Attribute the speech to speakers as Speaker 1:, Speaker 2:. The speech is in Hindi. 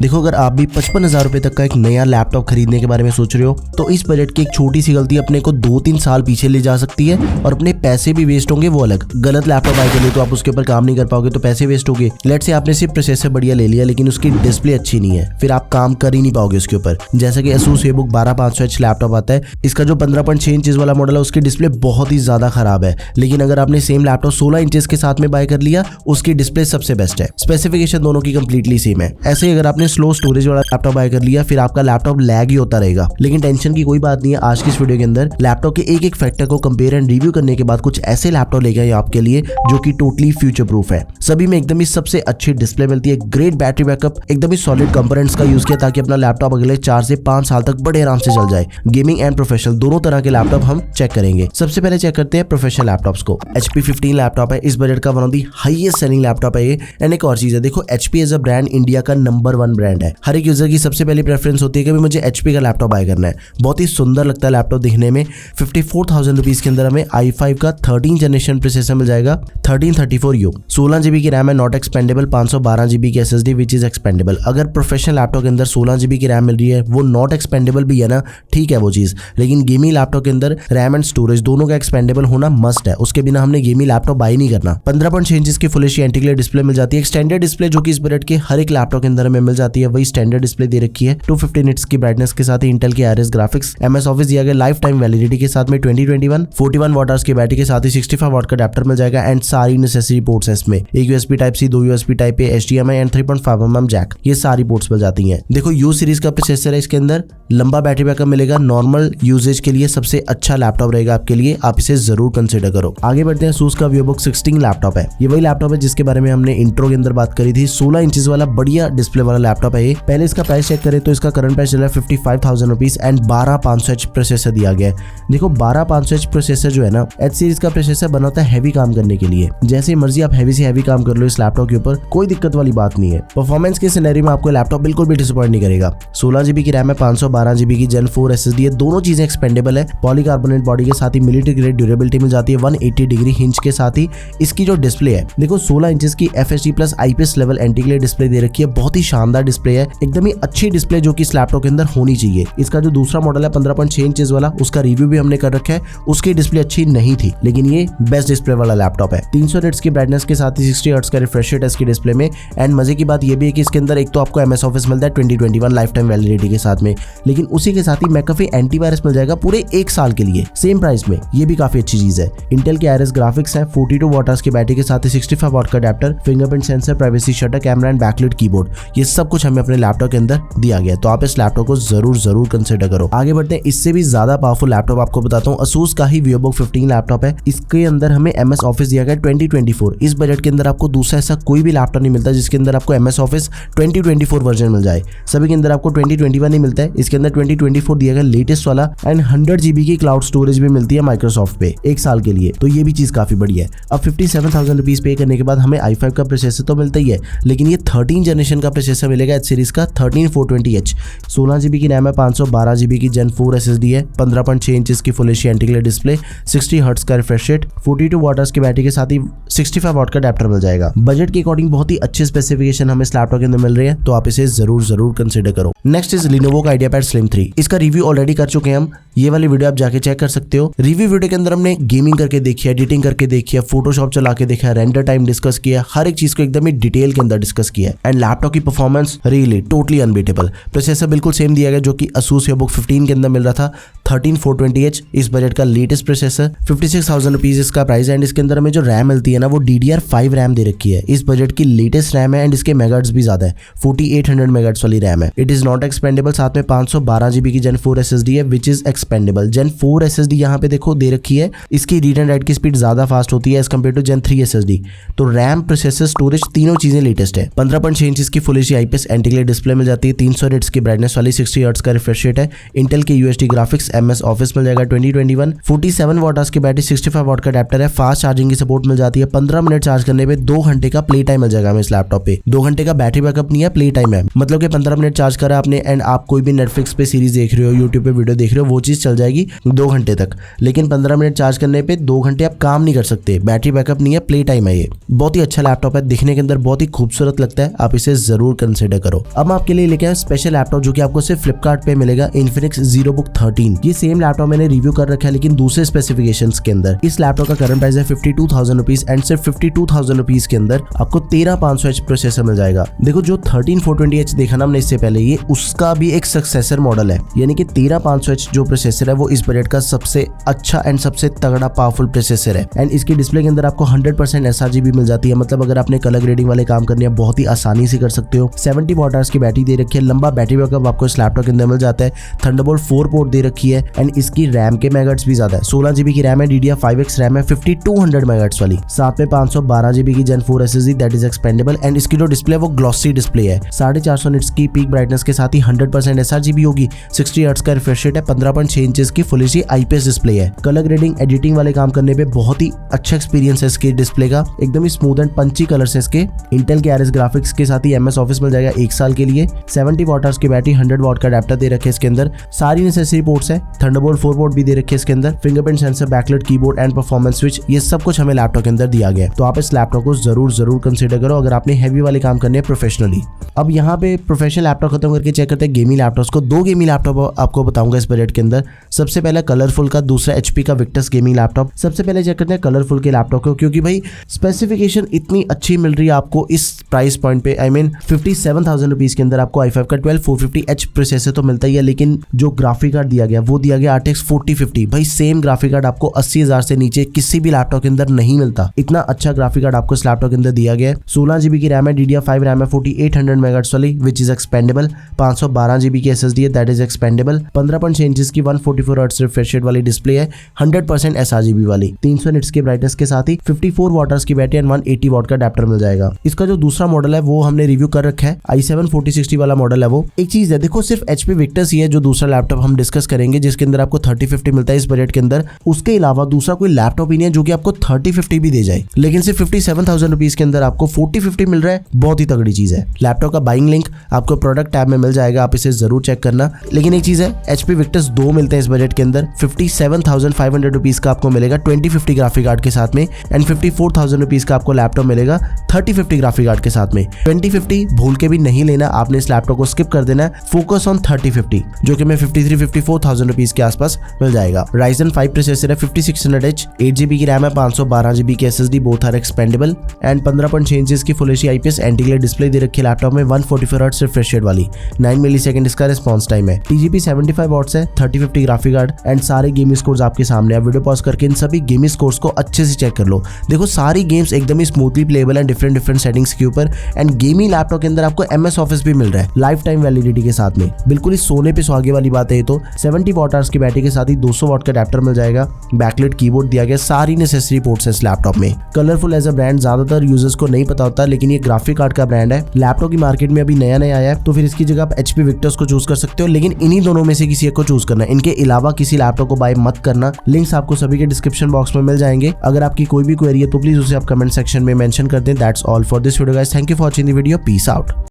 Speaker 1: देखो अगर आप भी 55,000 रुपए तक का एक नया लैपटॉप खरीदने के बारे में सोच रहे हो तो इस बजट की एक छोटी सी गलती अपने को 2-3 साल पीछे ले जा सकती है और अपने पैसे भी वेस्ट होंगे वो अलग। गलत लैपटॉप आए के लिए तो आप उसके ऊपर काम नहीं कर पाओगे तो पैसे वेस्ट होंगे। लेट्स से आपने सिर्फ प्रोसेसर बढ़िया ले लिया लेकिन उसकी डिस्प्ले अच्छी नहीं है, फिर आप काम कर ही नहीं पाओगे उसके ऊपर। जैसा कि Asus VivoBook 12500H लैपटॉप आता है, इसका जो 15.6 इंचेस वाला मॉडल है उसकी डिस्प्ले बहुत ही ज्यादा खराब है। लेकिन अगर आपने सेम लैपटॉप 16 इंचेस के साथ में बाय कर लिया उसकी डिस्प्ले सबसे बेस्ट है। स्पेसिफिकेशन दोनों की कंप्लीटली सेम है। ऐसे ही अगर आपने स्लो स्टोरेज वाला लैपटॉप बाय कर लिया फिर आपका लैपटॉप लैग ही होता रहेगा। लेकिन टेंशन की कोई बात नहीं है, आज की इस वीडियो के अंदर लैपटॉप के एक एक फैक्टर को कंपेयर एंड रिव्यू करने के बाद कुछ ऐसे लैपटॉप लेके आए आपके लिए जो कि टोटली फ्यूचर प्रूफ है। सभी में एकदम ही सबसे अच्छी डिस्प्ले मिलती है, ग्रेट बैटरी बैकअप, एकदम ही सॉलिड कंपोनेंट्स का यूज किया ताकि अपना लैपटॉप अगले 4 से 5 साल तक बड़े आराम से चल जाए। गेमिंग एंड प्रोफेशनल दोनों तरह के लैपटॉप हम चेक करेंगे। सबसे पहले चेक करते हैं प्रोफेशनल लैपटॉप्स को। HP 15 लैपटॉप है, इस बजट का one of the highest selling laptop है ये। एंड एक और चीज है, देखो HP as a brand India का नंबर 1 ब्रांड है। हर एक यूजर की सबसे पहली प्रेफरेंस होती है कि मुझे HP का लैपटॉप बाय करना है। बहुत ही सुंदर लगता है लैपटॉप दिखने में। 54,000 रुपीज के अंदर हमें i5 का 13 जनरेशन प्रोसेसर मिल जाएगा, 1334U। 16 GB की रैम है, नॉट एक्सपेंडेबल। 512 GB की SSD विच इज एक्सपेंडेबल। अगर प्रोफेशनल लैपटॉप के अंदर 16 GB की रैम मिल रही है, वो नॉट एक्सपेंडेबल भी है ना, ठीक है वो चीज, लेकिन गेमिंग लैपटॉप के अंदर रैम एंड स्टोरेज दोनों का एक्सपेंडेबल होना मस्ट है। उसके बिना हमने गेमिंग लैपटॉप बाय नहीं करना। 15.6 इंच की full HD anti glare display मिल जाती है। स्टैंडर्ड डिस्प्ले जो कि इस बजट के हर एक लैपटॉप के अंदर हमें मिल जाती है, वही स्टैंडर्ड डिस्प्ले दे रखी है। 250 निट्स की ब्राइटनेस के साथ ही इंटेल की आरएस ग्राफिक्स, MS ऑफिस दिया गया लाइफ टाइम वैलिडिटी के साथ में 2021, 41 वाट आवर्स की बैटरी के साथ ही 65 वाट का अडैप्टर मिल जाएगा। एंड सारी नेसेसरी पोर्ट्स है इसमें, एक USB Type-C, 2 USB Type-A, HDMI and 3.5mm jack, ये सारी पोर्ट्स मिल जाती हैं। देखो U सीरीज का प्रोसेसर है, इसके अंदर लंबा बैटरी बैकअप मिलेगा। नॉर्मल यूजेज के लिए सबसे अच्छा लैपटॉप रहेगा आपके लिए, आप इसे जरूर कंसिडर करो। आगे बढ़ते हैं, Asus का VivoBook 16 लैपटॉप है। ये वही लैपटॉप है जिसके बारे में हमने इंट्रो के अंदर बात करी थी। 16 इंचेस वाला बढ़िया डिस्प्ले वाला लैपटॉप है ये। पहले इसका प्राइस चेक करें तो इसका करंट प्राइस चल रहा है 55,000 रुपीज एंड 12500H प्रोसेसर दिया गया है। देखो 12500H प्रोसेसर जो है ना, H सीरीज का प्रोसेसर बना होता है हैवी काम करने के लिए। जैसे मर्जी आप हैवी से हैवी काम कर लो इस लैपटॉप के ऊपर, कोई दिक्कत वाली बात नहीं है। परफॉर्मेंस के सिनेरियो में आपको लैपटॉप बिल्कुल भी डिसअपॉइंट नहीं करेगा। 16 GB की रैम है, 512 GB की Gen 4 SSD है, दोनों चीजें एक्सपेंडेबल है। पॉलीकार्बोनेट बॉडी के साथ ही मिलिट्री ग्रेड ड्यूरेबिलिटी मिल जाती है। 180 डिग्री हिंज के साथ ही इसकी जो डिस्प्ले है, देखो 16 इंचेस की FHD plus IPS level anti glare display दे रखी है। बहुत ही शानदार डिस्प्ले है, एकदम ही अच्छी डिस्प्ले जो कि इस लैपटॉप के अंदर होनी चाहिए। इसका जो दूसरा मॉडल है 15.6 इंचेस वाला, उसका रिव्यू भी हमने कर रखा है, उसकी डिस्प्ले अच्छी नहीं थी, लेकिन ये बेस्ट डिस्प्ले वाला लैपटॉप है। 300 निट्स की ब्राइटनेस के साथ ही 60 हर्ट्ज का रिफ्रेश रेट है इसकी डिस्प्ले में। एंड मजे की बात ये भी है कि इसके अंदर एक तो आपको MS ऑफिस मिलता है 2021 लाइफ टाइम वैलिडिटी के साथ में, लेकिन उसी के साथ ही मैकेफे एंटीवायरस मिल जाएगा पूरे 1 साल के लिए सेम प्राइस में। ये भी काफी अच्छी चीज है। इंटेल की आरएस ग्राफिक्स है, 42 वाट आवर्स की बैटरी के साथ ही 65 वाट का adapter, fingerprint sensor, privacy shutter, camera and backlight keyboard, ये सब कुछ हमें अपने लैपटॉप के अंदर दिया गया है। तो आप इस लैपटॉप को जरूर कंसिडर करो। आगे बढ़ते हैं, इससे भी ज्यादा पावरफुल लैपटॉप आपको बताता हूँ। Asus का ही VivoBook 15 लैपटॉप है। इसके अंदर हमें MS ऑफिस दिया गया 2024। इस बजट के अंदर आपको दूसरा ऐसा कोई भी लैपटॉप नहीं मिलता जिसके अंदर आपको MS ऑफिस 2024 वर्जन मिल जाए। सभी के अंदर आपको 2021 ही मिलता है, इसके अंदर 2024 दिया गया लेटेस्ट वाला। एंड 100 GB की क्लाउड स्टोरेज भी मिलती है माइक्रोसॉफ्ट पे 1 साल के लिए, तो ये भी चीज काफी बढ़िया है। अब 57,000 रुपीज पे करने के बाद हमें i5 का प्रोसेसर तो मिलता ही है, लेकिन ये 13 जनरेशन का प्रोसेसर मिलेगा H सीरीज का 13420H। 16 GB की रैम है, 512 GB की Gen 4 SSD है, 15.6 इंचेस की full HD anti glare display, 60 hertz का रिफ्रेश रेट, 42 वाट आवर्स की बैटरी के साथ ही 65 वाट का अडैप्टर मिल जाएगा। बजट के अकॉर्डिंग बहुत ही अच्छे स्पेसिफिकेशन हमें इस लैपटॉप के अंदर मिल रहे हैं, तो आप इसे जरूर कंसिडर करो। नेक्स्ट इज Lenovo का IdeaPad Slim 3। इसका रिव्यू ऑलरेडी कर चुके हैं हम, ये वाली वीडियो आप जाके चेक कर सकते हो। रिव्यू वीडियो के अंदर हमने गेमिंग करके देखी है, एडिटिंग करके देखी है, फोटोशॉप चला के देखा है, रेंडर टाइम डिस्कस किया, हर एक चीज को एकदम ही डिटेल के अंदर डिस्कस किया है। एंड लैपटॉप की performance really totally unbeatable. Processor बिल्कुल सेम दिया गया जो कि Asus VivoBook 15 के अंदर मिल रहा था, 13420H इस बजट का लेटेस्ट प्रोसेसर। 56,000 रुपीज इसका प्राइस है। एंड इसके अंदर हमें जो रैम मिलती है ना, वो DDR5 रैम दे रखी है। इस बजट की लेटेस्ट रैम है एंड इसके मेगाहर्ट्ज भी ज्यादा है, 4800 मेगाहर्ट्ज वाली रैम है। It is not expandable. साथ में 512 GB की Gen 4 SSD है which is expandable. Gen 4 SSD यहाँ पे देखो दे रखी है, इसकी रीड एंड राइट की स्पीड ज्यादा फास्ट होती है as compare to Gen 3 SSD। तो रैम, प्रोसेसर, स्टोरेज तीनों चीजें लेटेस्ट है। 15.6 इंच की full HD IPS anti glare display मिल जाती है, 300 निट्स की ब्राइटनेस वाली, 60 हर्ट्ज का रिफ्रेश रेट है। इंटेल के UHD ग्राफिक्स, MS ऑफिस मिल जाएगा 2021, 47 वाट आवर्स की बैटरी, 65 वाट का अडैप्टर है, फास्ट चार्जिंग की सपोर्ट मिल जाती है। 15 मिनट चार्ज करने पे 2 घंटे का प्ले टाइम मिल जाएगा हमें इस लैपटॉप पे। 2 घंटे का बैटरी बैकअप नहीं है, प्ले टाइम है। मतलब कि 15 मिनट चार्ज करा आपने एंड आप कोई भी नेटफ्लिक्स पे सीरीज देख रहे हो, यूट्यूब पे वीडियो देख रहे हो, वो चीज़ चल जाएगी 2 घंटे तक। लेकिन 15 मिनट चार्ज करने पे 2 घंटे आप काम नहीं कर सकते। बैटरी बैकअप नहीं है, प्ले टाइम है। ये बहुत ही अच्छा लैपटॉप है, दिखने के अंदर बहुत ही खूबसूरत लगता है, आप इसे जरूर कंसिडर करो। अब मैं आपके लिए लेके आया स्पेशल लैपटॉप जो कि आपको सिर्फ फ्लिपकार्ट पे मिलेगा, इन्फिनिक्स ZeroBook 13। ये सेम लैपटॉप मैंने रिव्यू कर रखा है लेकिन दूसरे स्पेसिफिकेशंस के अंदर। इस लैपटॉप का करंट प्राइस है 52,000 रुपीज एंड सिर्फ 52,000 रुपीज के अंदर आपको 13500H प्रोसेसर मिल जाएगा। देखो जो 13420H देखा ना हमने इससे पहले, ये उसका भी एक सक्सेसर मॉडल है, यानी कि 13500H जो प्रोसेसर है वो इस बजट का सबसे अच्छा एंड सबसे तगड़ा पावरफुल प्रोसेसर है। एंड इसकी डिस्प्ले के अंदर आपको 100% sRGB मिल जाती है, मतलब अगर आपने कलर ग्रेडिंग वाले काम करने हैं बहुत ही आसानी से कर सकते हो। 70 वॉट आवर्स की बैटरी दे रखी है, लंबा बैटरी बैकअप आपको इस लैपटॉप के अंदर मिल जाता है। थंडरबोल्ट 4 पोर्ट दे रखी है एंड इसकी रैम के मेगाहर्ट्ज भी ज्यादा है। 16GB की रैम है, DDR5X रैम है 5200 मेगाहर्ट्ज वाली, साथ में 512GB की Gen 4 SSD that is expandable. And इसकी जो डिस्प्ले है वो ग्लॉसी डिस्प्ले है, 450 निट्स की पीक ब्राइटनेस के साथ ही 100% sRGB होगी। 60 हर्ट्ज का रिफ्रेश रेट है, 15.6 इंचेस की फुल एचडी IPS डिस्प्ले है। कलर ग्रेडिंग एडिटिंग वाले काम करने पे बहुत ही अच्छा एक्सपीरियंस है इसके डिस्प्ले का, एकदम ही स्मूथ एंड पंची कलर्स है इसके। इंटेल के RS ग्राफिक्स के साथ ही MS ऑफिस मिल जाएगा 1 साल के लिए। 70 वॉट आवर्स की बैटरी, 100 वॉट का अडेप्टर दे रखे इसके अंदर, सारी नेसेसरी पोर्ट्स है। थंडरबोल्ट 4 पोर्ट भी दे रखे इसके अंदर, fingerprint sensor, backlight keyboard and performance switch, ये सब कुछ हमें लैपटॉप के अंदर दिया गया है। तो आप इस लैपटॉप को जरूर कंसीडर करो अगर आपने हैवी वाले काम करने हैं प्रोफेशनली। अब यहाँ पे प्रोफेशनल लैपटॉप खत्म करके चेक करते हैं गेमिंग लैपटॉप्स को। 2 गेमिंग लैपटॉप आपको बताऊंगा इस बजट के अंदर। सबसे पहला कलरफुल का, दूसरा HP का विक्टस गेमिंग लैपटॉप। सबसे पहले चेक करते हैं कलरफुल के लैपटॉप को, क्योंकि भाई स्पेसिफिकेशन इतनी अच्छी मिल रही है आपको इस प्राइस पॉइंट पे। आई मीन 57,000 रुपीज के अंदर आपको i5 का 12450H प्रोसेसर तो मिलता ही है, लेकिन जो ग्राफिक कार्ड दिया गया वो दिया गया RTX 4050। भाई सेम ग्राफिक कार्ड आपको 80,000 से नीचे किसी भी लैपटॉप के अंदर नहीं मिलता। इतना अच्छा ग्राफिक कार्ड आपको इस लैपटॉप के अंदर दिया गया है। 16GB की रैम है, DDR5 रैम है 4800 मेगाहर्ट्ज वाली विच इज एक्सपेंडेबल। 512GB की SSD है दैट इज एक्सपेंडेबल। 15.6 इंचेस की 144 हर्ट्ज रिफ्रेश रेट वाली डिस्प्ले है, 100% sRGB वाली, 300 निट्स की ब्राइटनेस के साथ ही 54 वॉट आवर्स की बैटरी एंड 180 वॉट का अडेप्टर मिल जाएगा। इसका जो दूसरा मॉडल है वो हमने रिव्यू कर रखा है, i7 4060 वाला मॉडल है वो। एक चीज है देखो, सिर्फ HP विक्टस ही है जो दूसरा लैपटॉप हम डिस्कस करेंगे जिसके अंदर आपको 3050 मिलता है इस बजट के अंदर। उसके अलावा दूसरा कोई लैपटॉप ही नहीं है जो कि आपको 3050 भी दे जाए, लेकिन सिर्फ 57,000 रुपीज के अंदर आपको 4050 मिल रहा है। बहुत ही तगड़ी चीज है। लैपटॉप का बाइंग लिंक आपको प्रोडक्ट टैब में मिल जाएगा, आप इसे जरूर चेक करना। लेकिन एक चीज है, HP विक्टस 2 मिलते हैं इस बजट के अंदर। 57,500 रुपीज का आपको मिलेगा 2050 ग्राफिक कार्ड के साथ में एंड 54,000 रुपीज का आपको लैपटॉप मिलेगा 3050 ग्राफिक कार्ड के साथ में। 2050 भूल के भी नहीं लेना, आपने इस लैपटॉप को स्किप कर देना है। फोकस ऑन 3050 जो कि मैं 53-54,000 रुपीज के आसपास मिल जाएगा। Ryzen 5 प्रोसेसर है 5600H, 8GB की रैम है, 512GB की SSD, both are expandable and 15.6 inches की full HD IPS anti glare display दे रखी है लैपटॉप में, 144 हर्ट्ज रिफ्रेश रेट वाली, 9 मिलीसेकंड इसका रिस्पॉन्स टाइम है। TGP 75 वॉट्स है, 3050 ग्राफिक कार्ड एंड सारे गेमिंग स्कोर्स आपके सामने है। वीडियो पॉज करके इन सभी गेमिंग स्कोर्स को अच्छे से चेक कर लो। देखो सारी गेम्स एकदम ही स्मूथली प्लेबल है डिफरेंट सेटिंग्स के ऊपर एंड गेमिंग लैपटॉप के अंदर आपको MS ऑफिस भी मिल रहा है लाइफ टाइम वैलिडिटी के साथ में। बिल्कुल ही सोने पे सुहागे वाली बात है ये तो। 70 वॉट आवर्स की बैटरी के साथ ही 200 वॉट का अडेप्टर मिल जाएगा। बैकलाइट कीबोर्ड दिया गया, सारी नेसेसरी पोर्ट्स है इस लैपटॉप में। कलरफुल एज अ ब्रांड ज्यादातर यूजर्स को नहीं पता होता, लेकिन ये ग्राफिक कार्ड का ब्रांड है। लैपटॉप की मार्केट में अभी नया आया है, तो फिर इसकी जगह आप HP विक्टस को चूज कर सकते हो, लेकिन इन्हीं दोनों में से किसी एक को चूज करना है। इनके अलावा किसी लैपटॉप को बाय मत करना। लिंक्स आपको सभी के डिस्क्रिप्शन बॉक्स में मिल जाएंगे। अगर आपकी कोई भी क्वेरी है तो प्लीज उसे आप कमेंट सेक्शन में मेंशन कर दें। That's all for this video guys, thank you for watching the video, peace out.